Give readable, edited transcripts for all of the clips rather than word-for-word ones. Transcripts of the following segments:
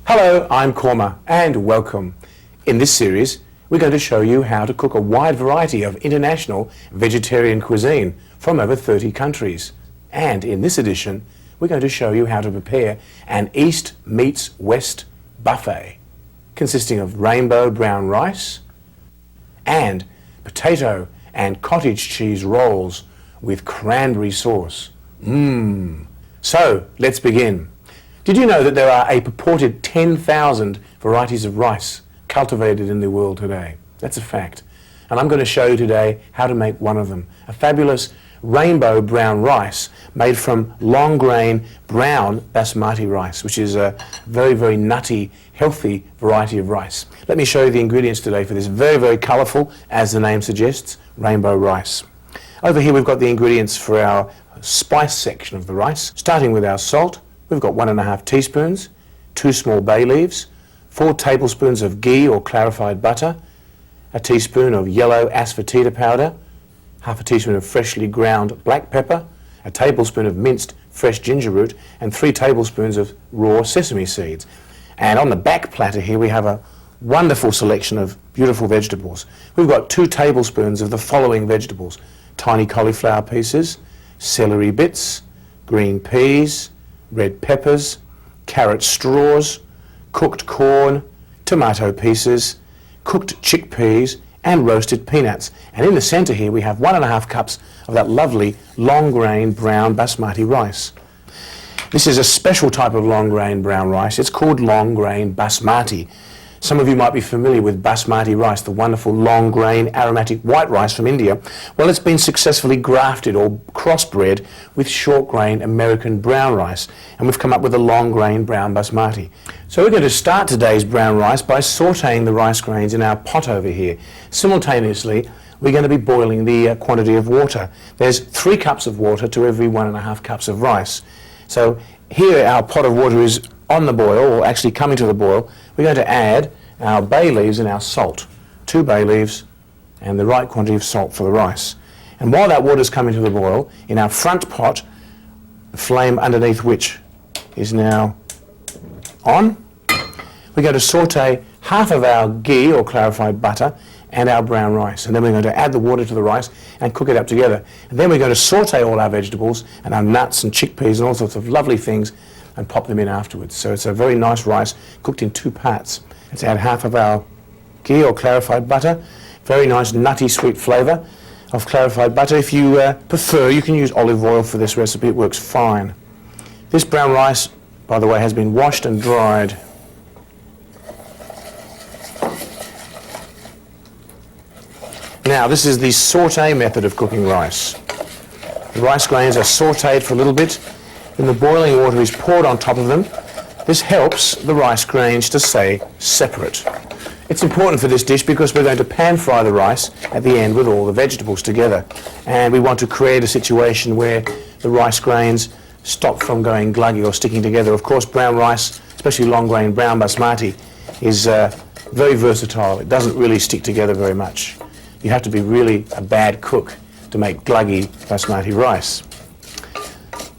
Hello, I'm Kurma and welcome. In this series, we're going to show you how to cook a wide variety of international vegetarian cuisine from over 30 countries. And in this edition, we're going to show you how to prepare an East meets West buffet consisting of rainbow brown rice and potato and cottage cheese rolls with cranberry sauce. So, let's begin. Did you know that there are a purported 10,000 varieties of rice cultivated in the world today? That's a fact. And I'm going to show you today how to make one of them. A fabulous rainbow brown rice made from long grain brown basmati rice, which is a very, very nutty, healthy variety of rice. Let me show you the ingredients today for this very, very colourful, as the name suggests, rainbow rice. Over here we've got the ingredients for our spice section of the rice, starting with our salt. We've got 1½ teaspoons, 2 small bay leaves, 4 tablespoons of ghee or clarified butter, a teaspoon of yellow asafoetida powder, half a teaspoon of freshly ground black pepper, a tablespoon of minced fresh ginger root, and 3 tablespoons of raw sesame seeds. And on the back platter here we have a wonderful selection of beautiful vegetables. We've got 2 tablespoons of the following vegetables: tiny cauliflower pieces, celery bits, green peas, red peppers, carrot straws, cooked corn, tomato pieces, cooked chickpeas, and roasted peanuts. And in the centre here we have 1½ cups of that lovely long grain brown basmati rice. This is a special type of long grain brown rice. It's called long grain basmati. Some of you might be familiar with basmati rice, the wonderful long grain aromatic white rice from India. Well, it's been successfully grafted or crossbred with short grain American brown rice, and we've come up with a long grain brown basmati. So we're going to start today's brown rice by sautéing the rice grains in our pot over here. Simultaneously, we're going to be boiling the quantity of water. There's 3 cups of water to every 1½ cups of rice. So here our pot of water is on the boil, or actually coming to the boil. We're going to add our bay leaves and our salt. 2 bay leaves and the right quantity of salt for the rice. And while that water is coming to the boil, in our front pot, the flame underneath which is now on, we're going to saute half of our ghee or clarified butter and our brown rice. And then we're going to add the water to the rice and cook it up together. And then we're going to saute all our vegetables and our nuts and chickpeas and all sorts of lovely things and pop them in afterwards. So it's a very nice rice cooked in 2 parts. Let's add half of our ghee or clarified butter. Very nice nutty sweet flavour of clarified butter. If you prefer, you can use olive oil for this recipe. It works fine. This brown rice, by the way, has been washed and dried. Now, this is the sauté method of cooking rice. The rice grains are sautéed for a little bit. Then the boiling water is poured on top of them. This helps the rice grains to stay separate. It's important for this dish because we're going to pan fry the rice at the end with all the vegetables together. And we want to create a situation where the rice grains stop from going gluggy or sticking together. Of course, brown rice, especially long grain brown basmati, is very versatile. It doesn't really stick together very much. You have to be really a bad cook to make gluggy basmati rice.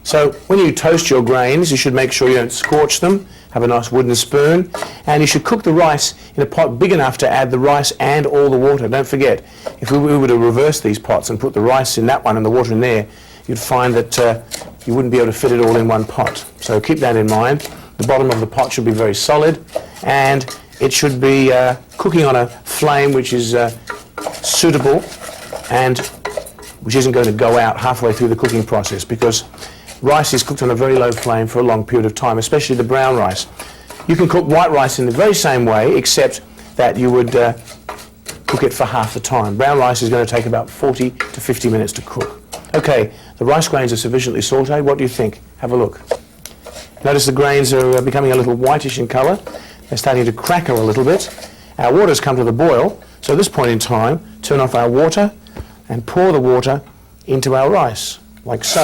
So when you toast your grains, you should make sure you don't scorch them. Have a nice wooden spoon, and you should cook the rice in a pot big enough to add the rice and all the water. Don't forget, if we were to reverse these pots and put the rice in that one and the water in there, you'd find that you wouldn't be able to fit it all in one pot. So keep that in mind. The bottom of the pot should be very solid, and it should be cooking on a flame which is suitable and which isn't going to go out halfway through the cooking process, because rice is cooked on a very low flame for a long period of time, especially the brown rice. You can cook white rice in the very same way, except that you would cook it for half the time. Brown rice is going to take about 40 to 50 minutes to cook. Okay, the rice grains are sufficiently sautéed. What do you think? Have a look. Notice the grains are becoming a little whitish in colour. They're starting to crackle a little bit. Our water's come to the boil, so at this point in time, turn off our water and pour the water into our rice, like so.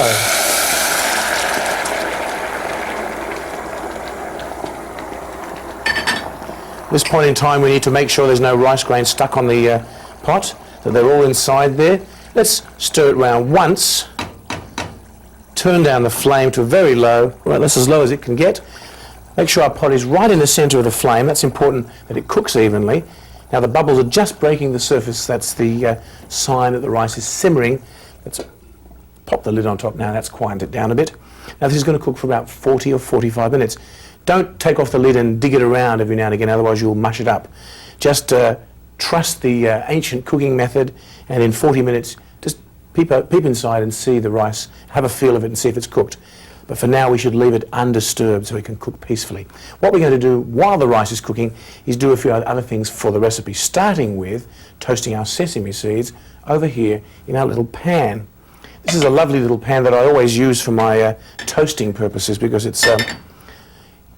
At this point in time, we need to make sure there's no rice grains stuck on the pot, that they're all inside there. Let's stir it round once. Turn down the flame to very low, right, that's as low as it can get. Make sure our pot is right in the centre of the flame. That's important that it cooks evenly. Now the bubbles are just breaking the surface. That's the sign that the rice is simmering. Let's pop the lid on top now. That's quieted it down a bit. Now this is going to cook for about 40 or 45 minutes. Don't take off the lid and dig it around every now and again, otherwise you'll mush it up. Just trust the ancient cooking method, and in 40 minutes just peep inside and see the rice, have a feel of it and see if it's cooked. But for now we should leave it undisturbed so it can cook peacefully. What we're going to do while the rice is cooking is do a few other things for the recipe, starting with toasting our sesame seeds over here in our little pan. This is a lovely little pan that I always use for my toasting purposes, because it's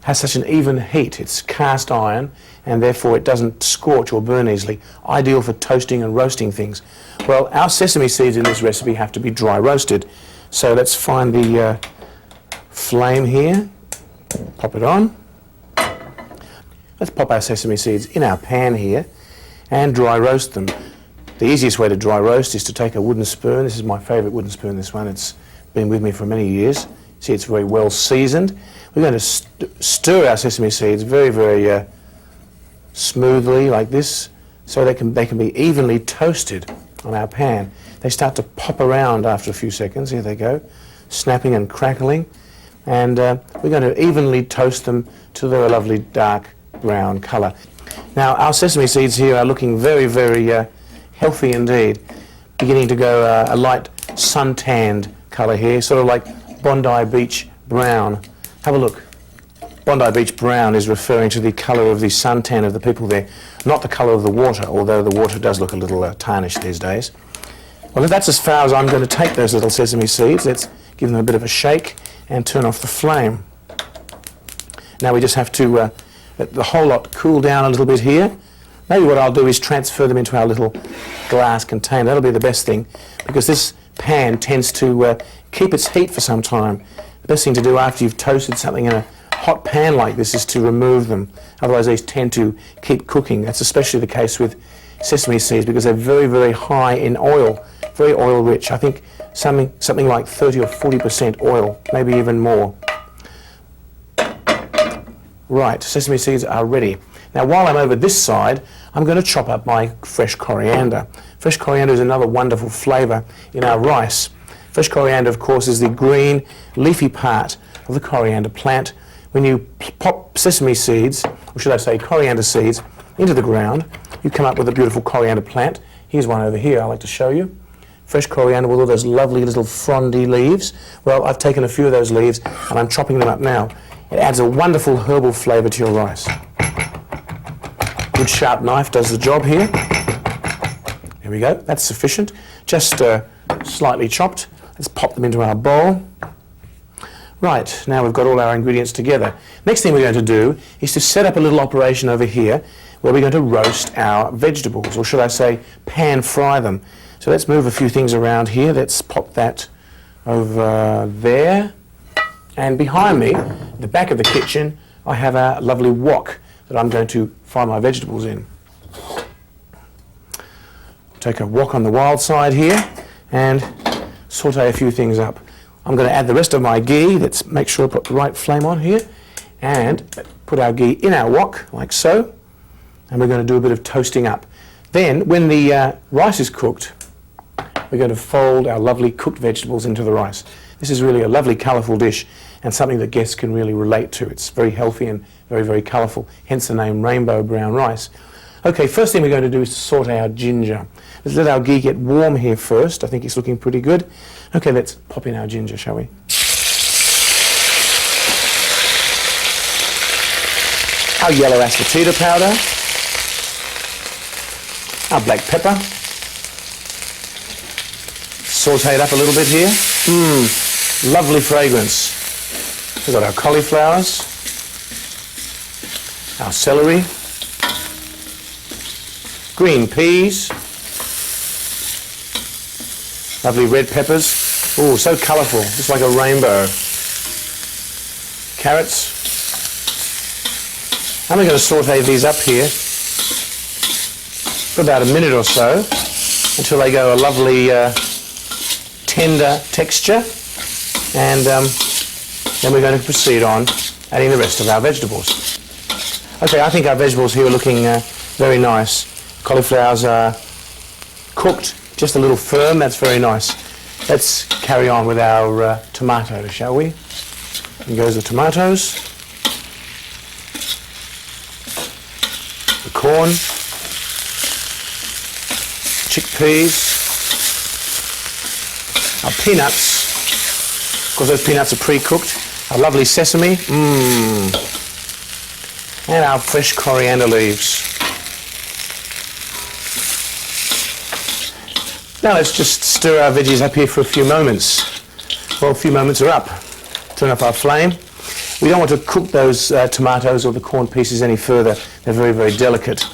has such an even heat. It's cast iron, and therefore it doesn't scorch or burn easily. Ideal for toasting and roasting things. Well, our sesame seeds in this recipe have to be dry roasted. So let's find the flame here, pop it on. Let's pop our sesame seeds in our pan here and dry roast them. The easiest way to dry roast is to take a wooden spoon. This is my favourite wooden spoon, this one. It's been with me for many years. See, it's very well seasoned. We're going to stir our sesame seeds very, very smoothly like this, so they can be evenly toasted on our pan. They start to pop around after a few seconds. Here they go, snapping and crackling. And we're going to evenly toast them to their lovely dark brown colour. Now our sesame seeds here are looking very, very healthy indeed. Beginning to go a light sun-tanned colour here, sort of like Bondi Beach brown. Have a look. Bondi Beach brown is referring to the colour of the suntan of the people there, not the colour of the water, although the water does look a little tarnished these days. Well, that's as far as I'm going to take those little sesame seeds. Let's give them a bit of a shake and turn off the flame. Now we just have to let the whole lot cool down a little bit here. Maybe what I'll do is transfer them into our little glass container. That'll be the best thing, because this pan tends to keep its heat for some time. The best thing to do after you've toasted something in a hot pan like this is to remove them. Otherwise these tend to keep cooking. That's especially the case with sesame seeds, because they're very, very high in oil, very oil rich. I think something like 30 or 40% oil, maybe even more. Right, sesame seeds are ready. Now while I'm over this side, I'm going to chop up my fresh coriander. Fresh coriander is another wonderful flavour in our rice. Fresh coriander, of course, is the green, leafy part of the coriander plant. When you pop sesame seeds, or should I say coriander seeds, into the ground, you come up with a beautiful coriander plant. Here's one over here I'd like to show you. Fresh coriander with all those lovely little frondy leaves. Well, I've taken a few of those leaves and I'm chopping them up now. It adds a wonderful herbal flavour to your rice. Good sharp knife does the job here. There we go, that's sufficient. Just slightly chopped. Let's pop them into our bowl. Right, now we've got all our ingredients together. Next thing we're going to do is to set up a little operation over here where we're going to roast our vegetables, or should I say pan fry them. So let's move a few things around here. Let's pop that over there. And behind me, at the back of the kitchen, I have a lovely wok that I'm going to fry my vegetables in. Take a wok on the wild side here and saute a few things up. I'm going to add the rest of my ghee. Let's make sure I put the right flame on here and put our ghee in our wok like so, and we're going to do a bit of toasting up. Then when the rice is cooked, we're going to fold our lovely cooked vegetables into the rice. This is really a lovely colourful dish and something that guests can really relate to. It's very healthy and very, very colourful, hence the name rainbow brown rice. Okay, first thing we're going to do is to saute our ginger. Let's let our ghee get warm here first. I think it's looking pretty good. Okay, let's pop in our ginger, shall we? Our yellow asafoetida powder, our black pepper, saute it up a little bit here. Lovely fragrance. We've got our cauliflowers, our celery, green peas, lovely red peppers. Oh, so colourful, just like a rainbow. Carrots. And we're going to saute these up here for about a minute or so until they go a lovely tender texture, and then we're going to proceed on adding the rest of our vegetables. Okay, I think our vegetables here are looking very nice. Cauliflowers are cooked, just a little firm. That's very nice. Let's carry on with our tomatoes, shall we? In goes the tomatoes. The corn, chickpeas, our peanuts, because those peanuts are pre-cooked, our lovely sesame, and our fresh coriander leaves. Now let's just stir our veggies up here for a few moments. Well, a few moments are up. Turn up our flame. We don't want to cook those tomatoes or the corn pieces any further. They're very, very delicate.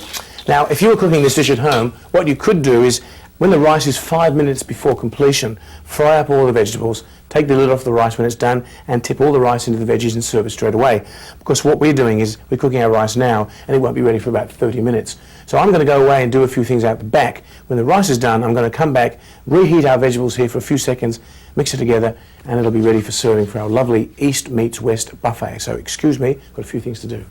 Now, if you were cooking this dish at home, what you could do is, when the rice is 5 minutes before completion, fry up all the vegetables, take the lid off the rice when it's done, and tip all the rice into the veggies and serve it straight away. Because what we're doing is we're cooking our rice now, and it won't be ready for about 30 minutes. So I'm going to go away and do a few things out the back. When the rice is done, I'm going to come back, reheat our vegetables here for a few seconds, mix it together, and it'll be ready for serving for our lovely East meets West buffet. So excuse me, got a few things to do.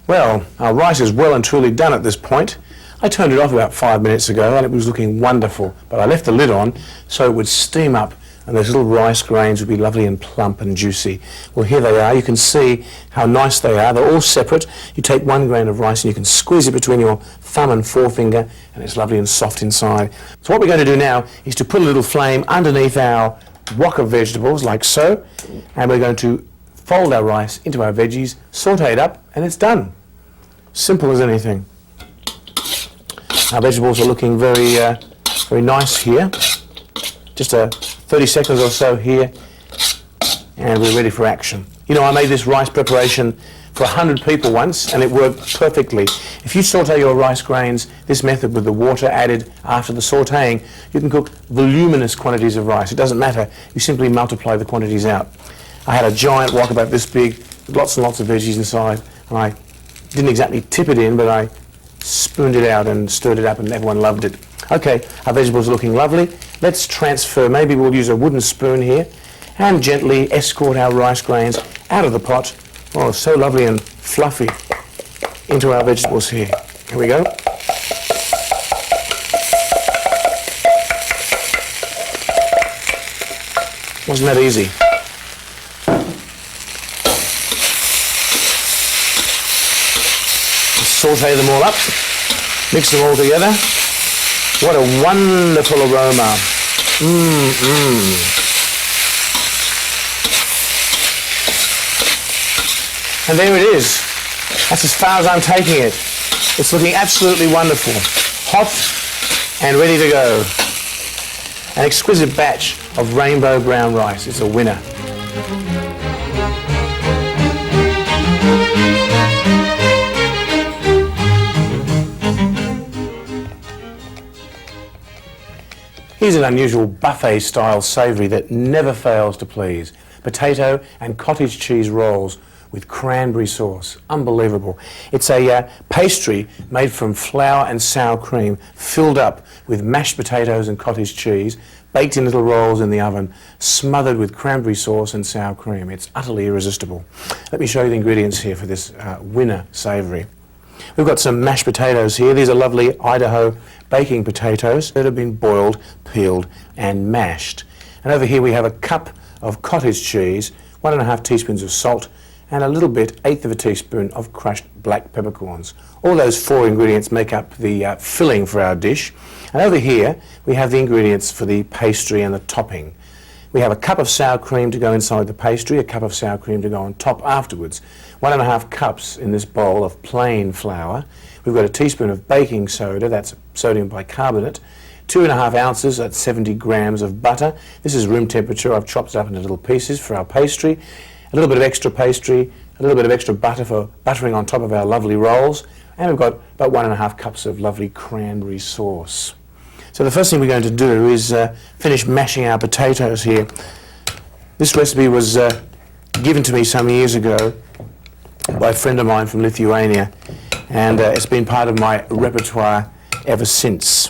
Well, our rice is well and truly done at this point. I turned it off about 5 minutes ago and it was looking wonderful, but I left the lid on so it would steam up and those little rice grains would be lovely and plump and juicy. Well, here they are. You can see how nice they are. They're all separate. You take 1 grain of rice and you can squeeze it between your thumb and forefinger, and it's lovely and soft inside. So what we're going to do now is to put a little flame underneath our wok of vegetables, like so, and we're going to fold our rice into our veggies, saute it up, and it's done. Simple as anything. Our vegetables are looking very, very nice here. Just 30 seconds or so here, and we're ready for action. You know, I made this rice preparation for 100 people once, and it worked perfectly. If you saute your rice grains this method with the water added after the sauteing, you can cook voluminous quantities of rice. It doesn't matter. You simply multiply the quantities out. I had a giant wok about this big, with lots and lots of veggies inside, and I didn't exactly tip it in, but I spooned it out and stirred it up, and everyone loved it. Okay, our vegetables are looking lovely. Let's transfer, maybe we'll use a wooden spoon here, and gently escort our rice grains out of the pot. Oh, so lovely and fluffy, into our vegetables here. Here we go. Wasn't that easy? Saute them all up, mix them all together. What a wonderful aroma. And there it is. That's as far as I'm taking it. It's looking absolutely wonderful. Hot and ready to go. An exquisite batch of rainbow brown rice. It's a winner. Here's an unusual buffet-style savoury that never fails to please. Potato and cottage cheese rolls with cranberry sauce. Unbelievable. It's a pastry made from flour and sour cream, filled up with mashed potatoes and cottage cheese, baked in little rolls in the oven, smothered with cranberry sauce and sour cream. It's utterly irresistible. Let me show you the ingredients here for this winner savoury. We've got some mashed potatoes here. These are lovely Idaho baking potatoes that have been boiled, peeled and mashed. And over here we have a cup of cottage cheese, 1.5 teaspoons of salt, and a little bit, 1/8 of a teaspoon of crushed black peppercorns. All those 4 ingredients make up the filling for our dish. And over here we have the ingredients for the pastry and the topping. We have a cup of sour cream to go inside the pastry, a cup of sour cream to go on top afterwards. 1.5 cups in this bowl of plain flour. We've got a teaspoon of baking soda, that's sodium bicarbonate. 2.5 ounces, that's 70 grams of butter. This is room temperature. I've chopped it up into little pieces for our pastry. A little bit of extra pastry, a little bit of extra butter for buttering on top of our lovely rolls. And we've got about 1.5 cups of lovely cranberry sauce. So the first thing we're going to do is finish mashing our potatoes here. This recipe was given to me some years ago by a friend of mine from Lithuania, and it's been part of my repertoire ever since.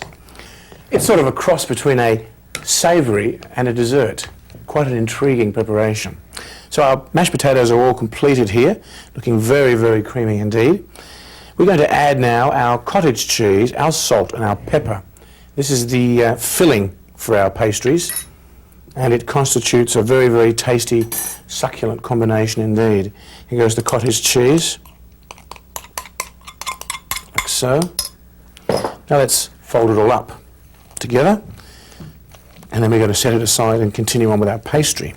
It's sort of a cross between a savoury and a dessert. Quite an intriguing preparation. So our mashed potatoes are all completed here, looking very, very creamy indeed. We're going to add now our cottage cheese, our salt and our pepper. This is the filling for our pastries, and it constitutes a very, very tasty, succulent combination indeed. Here goes the cottage cheese, like so. Now let's fold it all up together, and then we're going to set it aside and continue on with our pastry.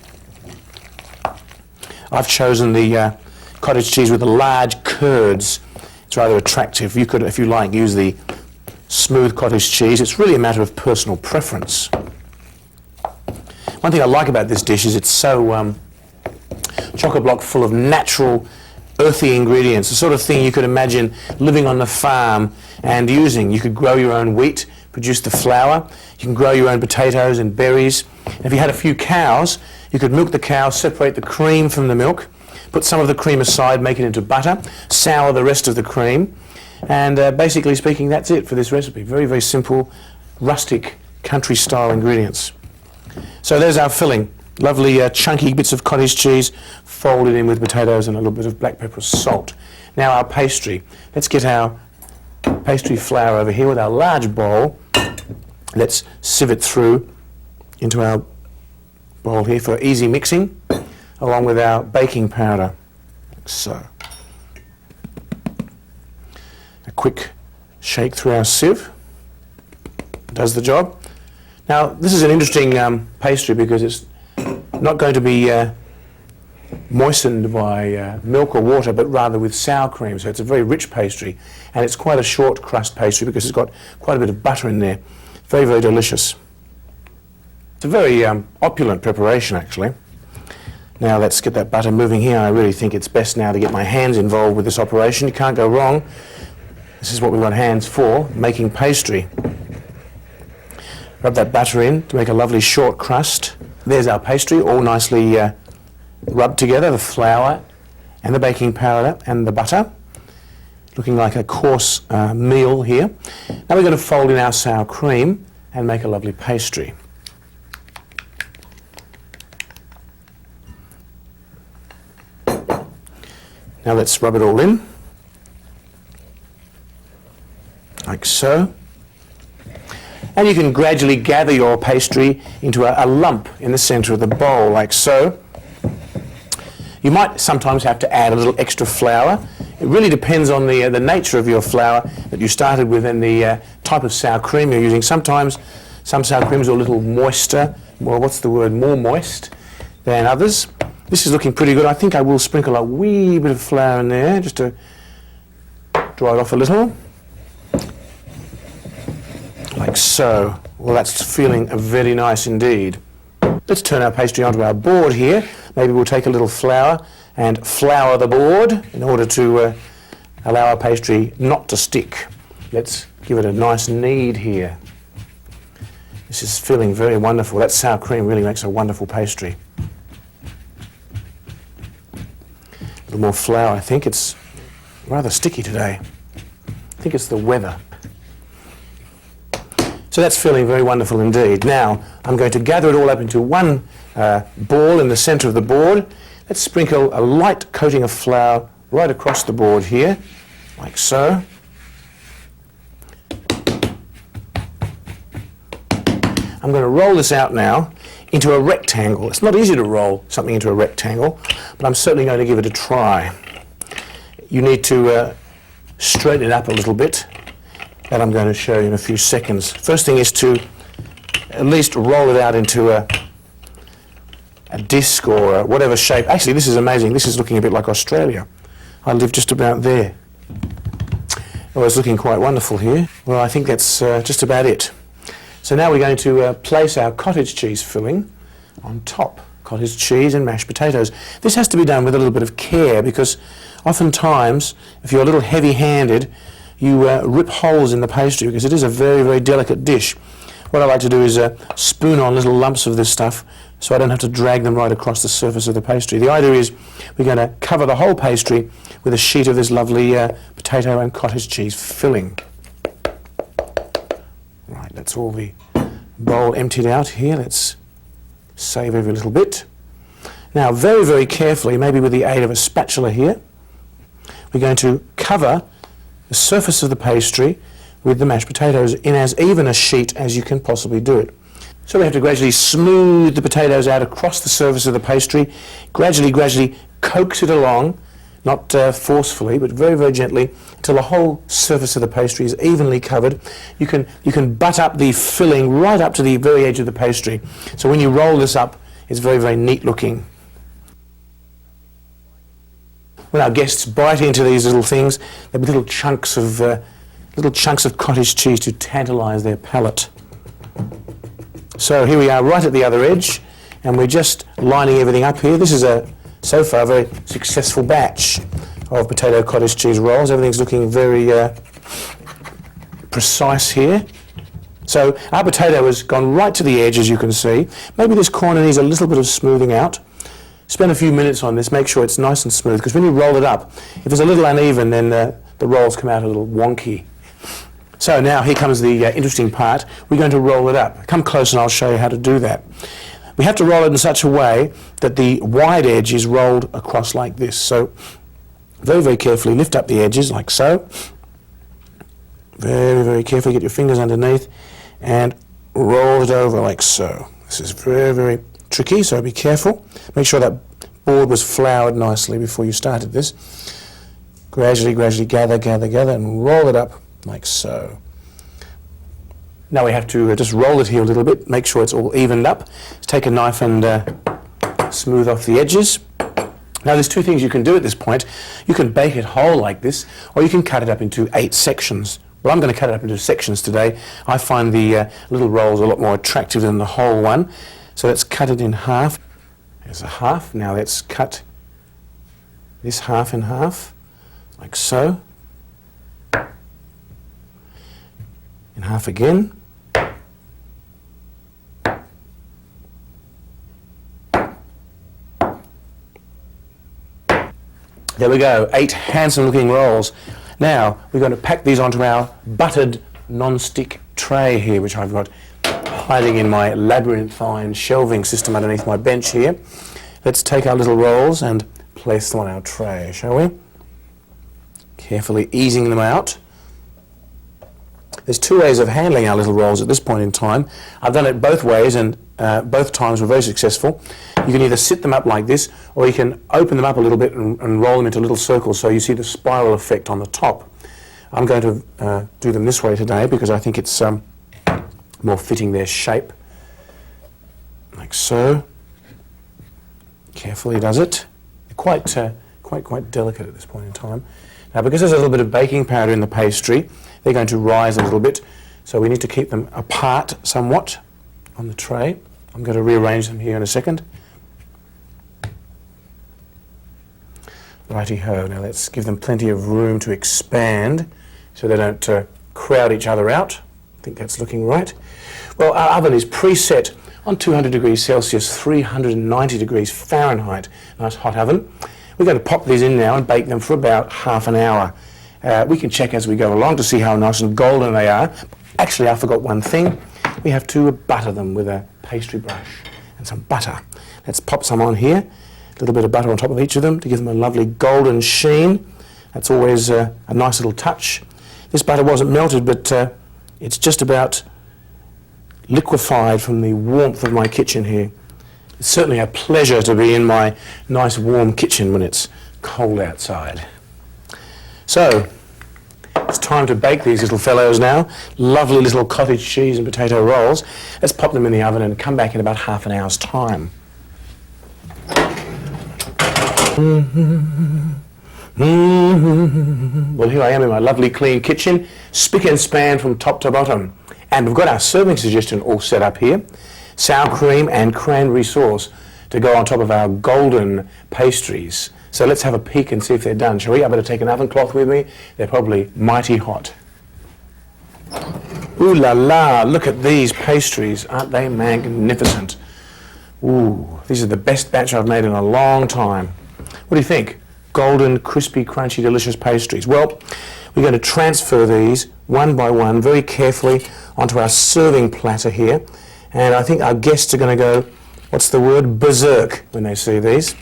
I've chosen the cottage cheese with the large curds. It's rather attractive. You could, if you like, use the smooth cottage cheese. It's really a matter of personal preference. One thing I like about this dish is it's so chock-a-block full of natural, earthy ingredients, the sort of thing you could imagine living on the farm and using. You could grow your own wheat, produce the flour. You can grow your own potatoes and berries. And if you had a few cows, you could milk the cow, separate the cream from the milk, put some of the cream aside, make it into butter, sour the rest of the cream, and basically speaking, that's it for this recipe. Very, very simple, rustic, country-style ingredients. So there's our filling. Lovely chunky bits of cottage cheese folded in with potatoes and a little bit of black pepper salt. Now our pastry. Let's get our pastry flour over here with our large bowl. Let's sieve it through into our bowl here for easy mixing, along with our baking powder, like so. A quick shake through our sieve does the job. Now this is an interesting pastry because it's not going to be moistened by milk or water, but rather with sour cream. So it's a very rich pastry, and it's quite a short crust pastry because it's got quite a bit of butter in there. Very, very delicious. It's a very opulent preparation, actually. Now let's get that butter moving here. I really think it's best now to get my hands involved with this operation. You can't go wrong. This is what we want hands for, making pastry. Rub that butter in to make a lovely short crust. There's our pastry, all nicely rubbed together, the flour and the baking powder and the butter. Looking like a coarse meal here. Now we're going to fold in our sour cream and make a lovely pastry. Now let's rub it all in, like so. And you can gradually gather your pastry into a lump in the centre of the bowl, like so. You might sometimes have to add a little extra flour. It really depends on the nature of your flour that you started with and the type of sour cream you're using. Sometimes some sour creams are a little moister, more moist than others. This is looking pretty good. I think I will sprinkle a wee bit of flour in there just to dry it off a little. Like so. Well, that's feeling very nice indeed. Let's turn our pastry onto our board here. Maybe we'll take a little flour and flour the board in order to allow our pastry not to stick. Let's give it a nice knead here. This is feeling very wonderful. That sour cream really makes a wonderful pastry. A little more flour, I think. It's rather sticky today. I think it's the weather. So that's feeling very wonderful indeed. Now I'm going to gather it all up into one ball in the centre of the board. Let's sprinkle a light coating of flour right across the board here, like so. I'm going to roll this out now into a rectangle. It's not easy to roll something into a rectangle, but I'm certainly going to give it a try. You need to straighten it up a little bit, and I'm going to show you in a few seconds. First thing is to at least roll it out into a disc or whatever shape. Actually, this is amazing. This is looking a bit like Australia. I live just about there. Oh, it's looking quite wonderful here. Well, I think that's just about it. So now we're going to place our cottage cheese filling on top. Cottage cheese and mashed potatoes. This has to be done with a little bit of care because oftentimes, if you're a little heavy-handed, you rip holes in the pastry because it is a very, very delicate dish. What I like to do is spoon on little lumps of this stuff so I don't have to drag them right across the surface of the pastry. The idea is we're going to cover the whole pastry with a sheet of this lovely potato and cottage cheese filling. Right, that's all the bowl emptied out here. Let's save every little bit. Now, very, very carefully, maybe with the aid of a spatula here, we're going to cover the surface of the pastry with the mashed potatoes in as even a sheet as you can possibly do it. So we have to gradually smooth the potatoes out across the surface of the pastry, gradually coax it along, not forcefully, but very, very gently, until the whole surface of the pastry is evenly covered. You can butt up the filling right up to the very edge of the pastry. So when you roll this up, it's very, very neat looking. When our guests bite into these little things, there'll be little chunks of cottage cheese to tantalise their palate. So here we are right at the other edge, and we're just lining everything up here. This is so far a very successful batch of potato cottage cheese rolls. Everything's looking very precise here. So our potato has gone right to the edge, as you can see. Maybe this corner needs a little bit of smoothing out. Spend a few minutes on this, make sure it's nice and smooth, because when you roll it up, if it's a little uneven, then the rolls come out a little wonky. So now here comes the interesting part. We're going to roll it up. Come close and I'll show you how to do that. We have to roll it in such a way that the wide edge is rolled across like this. So very, very carefully lift up the edges like so. Very, very carefully get your fingers underneath and roll it over like so. This is very, very tricky, so be careful. Make sure that board was floured nicely before you started this. Gradually gather and roll it up like so. Now we have to just roll it here a little bit, make sure it's all evened up. Let's take a knife and smooth off the edges. Now there's two things you can do at this point. You can bake it whole like this, or you can cut it up into 8 sections. Well, I'm going to cut it up into sections today. I find the little rolls a lot more attractive than the whole one. So let's cut it in half. There's a half. Now let's cut this half in half, like so. In half again. There we go, 8 handsome looking rolls. Now we're going to pack these onto our buttered non-stick tray here, which I've got hiding in my labyrinthine shelving system underneath my bench here. Let's take our little rolls and place them on our tray, shall we? Carefully easing them out. There's 2 ways of handling our little rolls at this point in time. I've done it both ways, and both times were very successful. You can either sit them up like this, or you can open them up a little bit and roll them into little circles so you see the spiral effect on the top. I'm going to do them this way today because I think it's more fitting their shape. Like so. Carefully does it. They're quite delicate at this point in time. Now, because there's a little bit of baking powder in the pastry, they're going to rise a little bit, so we need to keep them apart somewhat on the tray. I'm going to rearrange them here in a second. Righty-ho, now let's give them plenty of room to expand so they don't crowd each other out. I think that's looking right. Well, our oven is preset on 200 degrees Celsius, 390 degrees Fahrenheit. Nice hot oven. We're going to pop these in now and bake them for about half an hour. We can check as we go along to see how nice and golden they are. Actually, I forgot one thing. We have to butter them with a pastry brush and some butter. Let's pop some on here. A little bit of butter on top of each of them to give them a lovely golden sheen. That's always a nice little touch. This butter wasn't melted, but it's just about liquefied from the warmth of my kitchen here. It's certainly a pleasure to be in my nice warm kitchen when it's cold outside. So, it's time to bake these little fellows now. Lovely little cottage cheese and potato rolls. Let's pop them in the oven and come back in about half an hour's time. Well, here I am in my lovely clean kitchen, spick and span from top to bottom. And we've got our serving suggestion all set up here. Sour cream and cranberry sauce to go on top of our golden pastries. So let's have a peek and see if they're done, shall we? I better take an oven cloth with me. They're probably mighty hot. Ooh la la, look at these pastries. Aren't they magnificent? Ooh, these are the best batch I've made in a long time. What do you think? Golden, crispy, crunchy, delicious pastries. Well, we're going to transfer these one by one very carefully onto our serving platter here. And I think our guests are going to go, what's the word, berserk when they see these.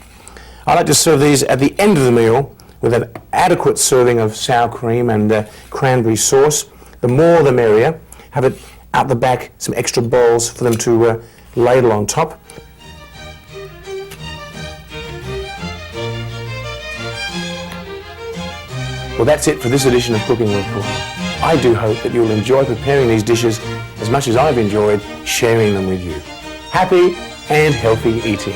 I like to serve these at the end of the meal with an adequate serving of sour cream and cranberry sauce. The more the merrier. Have it out the back, some extra bowls for them to ladle on top. Well, that's it for this edition of Cooking with Kurma. I do hope that you'll enjoy preparing these dishes as much as I've enjoyed sharing them with you. Happy and healthy eating.